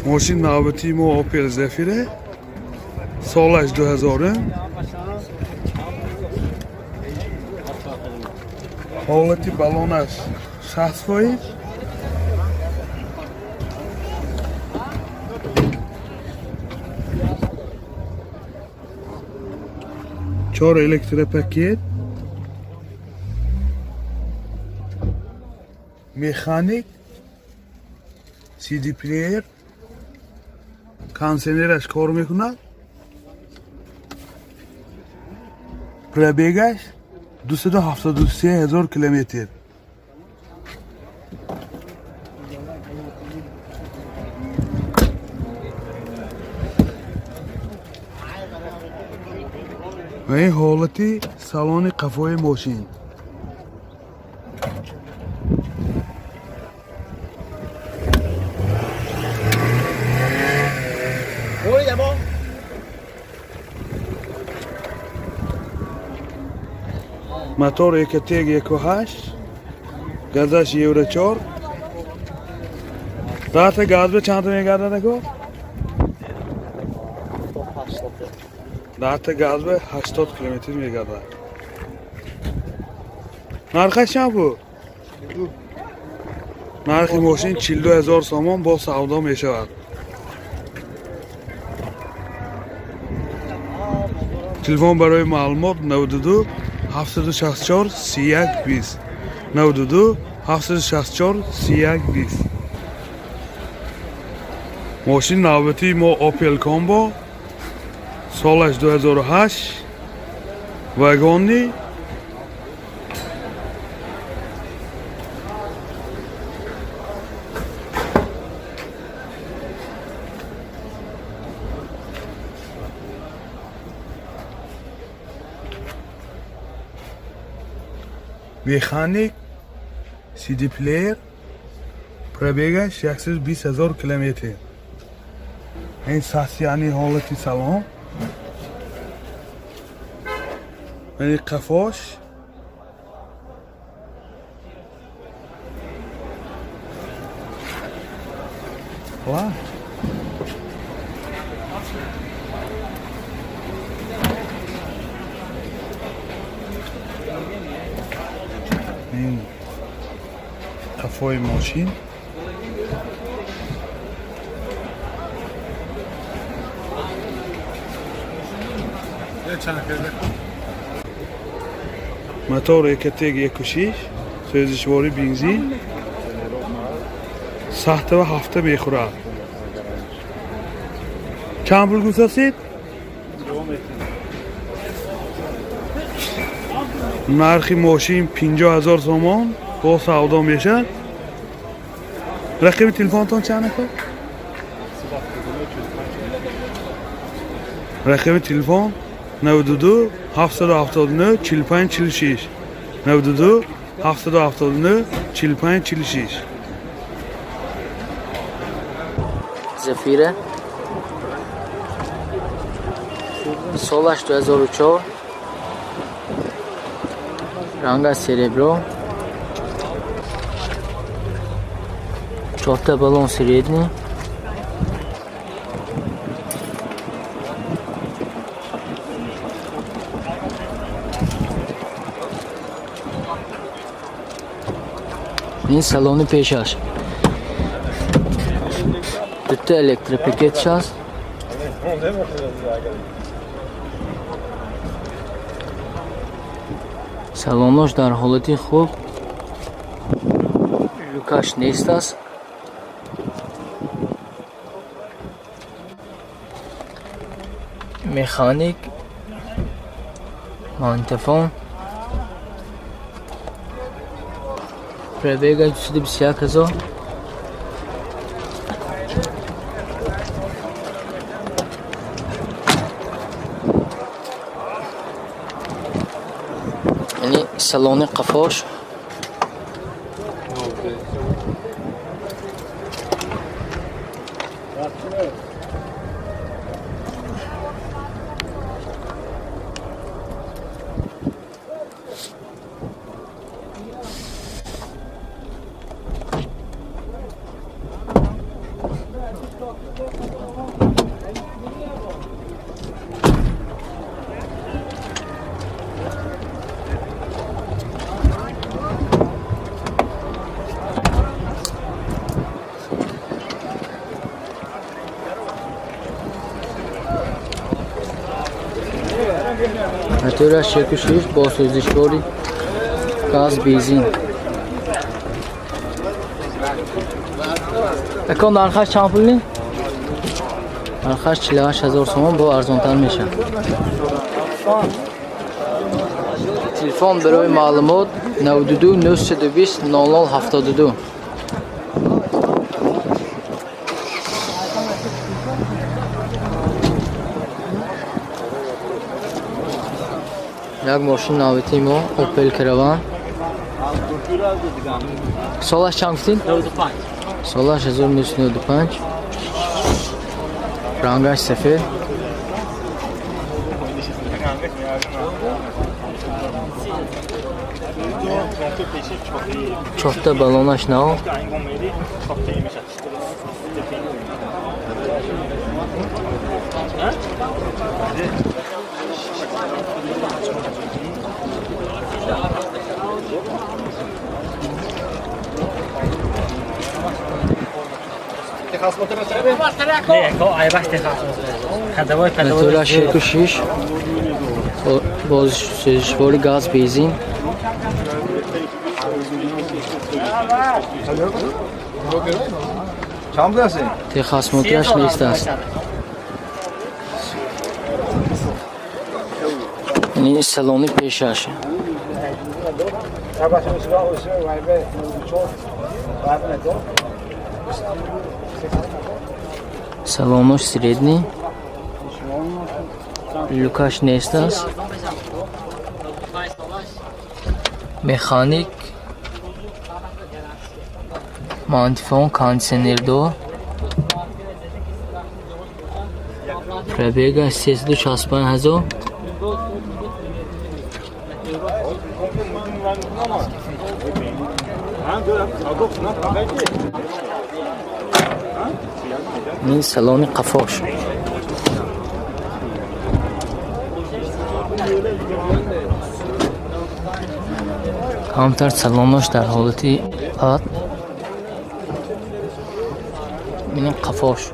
ماشین نوبتی ما اوپل زفیره، سالش 2000، حالتی بالونش 60%. چهار الکتر پاکت، مکانیک، سی دی پلیر، کانسنرش کار میکنه، پربیگش 273,000 کیلومتر. و این حالتی سالن قفای ماشین. موتور 1.8 گازش یورو 4. راحت گاز به چند میگرده نگو؟ راحت گاز به 80 کیلومتر میگرده. نرخش چند بود؟ نرخ ماشین 42,000 سوم با سودا میشود. تلفن برای معلومات 92 764 3120 92 764 3120. ماشین نوبتی ما اوپل کامبو، سالش 2008، واگونی، مکانیک، سی دی پلیر، پربیگش 120,000 کیلومتر. این ساسیانی حالتی سالن، این قفاش، واه این قفای ماشین. موتور 1.6 سوزشواری بنزین، ساعت و هفته میخورد. چند پول گذاشتید؟ نرخ ماشین 50,000 سوم با سودا میشه. رقم تلفنتون چند است؟ رقم تلفن 92 779 45 46 92 779 45 46. زفیره سالش 2004، رنگ سرебро، 4 баллон средний, این салони пешаш, дута электропакетиш аст. салонош дар ҳолати хуб, люкаш нест аст. механик, мантефон, пробега 221,000. یعنی салони қафош. Motori 6 با سوزشواری گاز بنزین. اکان نرخش چند پولی؟ نرخش 48000 تومان با ارزانتر میشه. تلفن برای معلومات 92 920 0072. یک ماشین ناویتی ما اوپل کراوان. سالش چند گفتین؟ 95. سالش 1995. رنگش سفید. چهتا بالونش نو. موتور 6 با سوزشواری گاز بنزین. تخص موتورش نیست است. این سالونی پیشش. Salonmuş sredni. Lukaş Nestas. Mekanik. Mantifon kondisionerdo. Prebega 365,000. این سالن قفاش. کامتر سالنش در حالتی آد. این قفاش.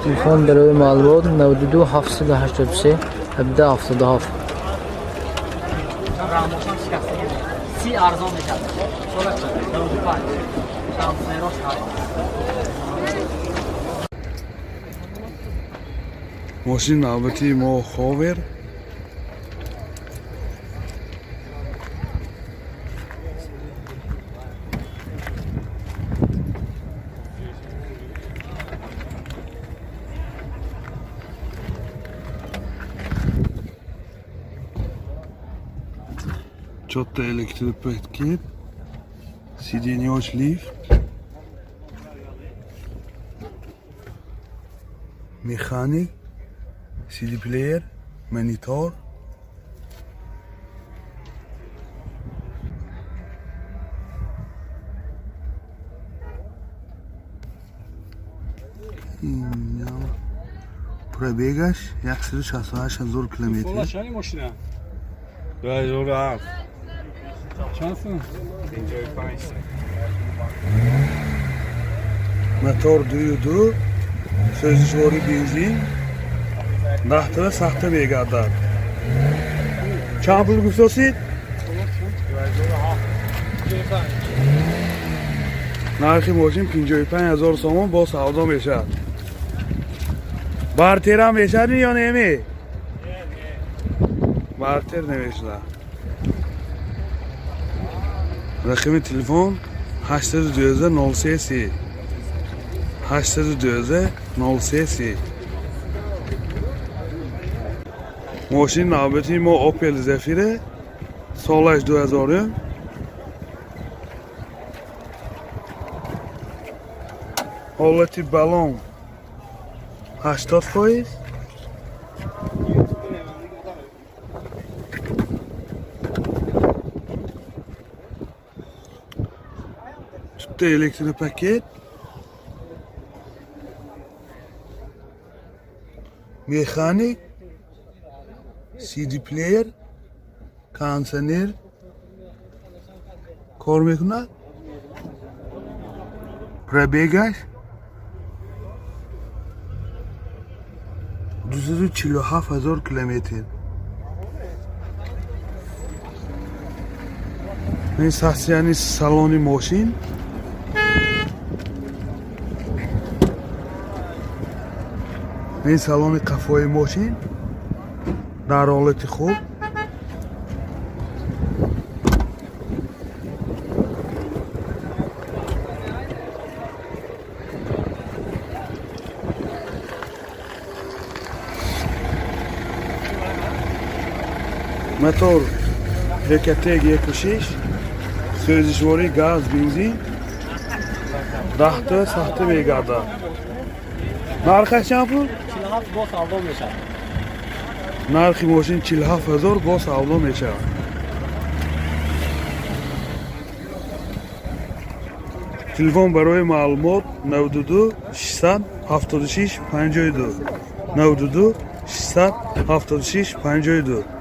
تلفن برای معلومات 92 783 1777. سی ارزان میشه. 95. ماشین نوبتی ما خاور Чотта электропакет, сиденье лифт, механик, CD-плеер, монитор, пробегаш 168,000 километр. Чай машина? 2007. Чандсың? 55. Мотор duydu, sözcüğü benzin, nahtıra sahte begadat. Çabuk gustosit? Narxi ماشین 55,000 تومان با سودا میشه. بارتر هم میشه یا نمی؟ بارتر نمیشه. رقم تلفن 812 033 812 033. ماشین نوبتی ما اوپل زفیره سالش 2000. حالتی بالون 80%. Çıktı elektrik paket. Mekanik CD پلیر کانسنر کار میکنه پربیگش 247,000 کیلومتر این ساختیانی سالن ماشین این سالن قفای ماشین در حالت خوب мотор ВКТ 1.6 سوزشواری گاز بنزین 10 تا ساخته میگردد нархаш чанд пул 47 бо савдо мешавад. нархи мошин 47,000 бо савдо мешавад телефон барои маълумот 92 676 52 92 676 52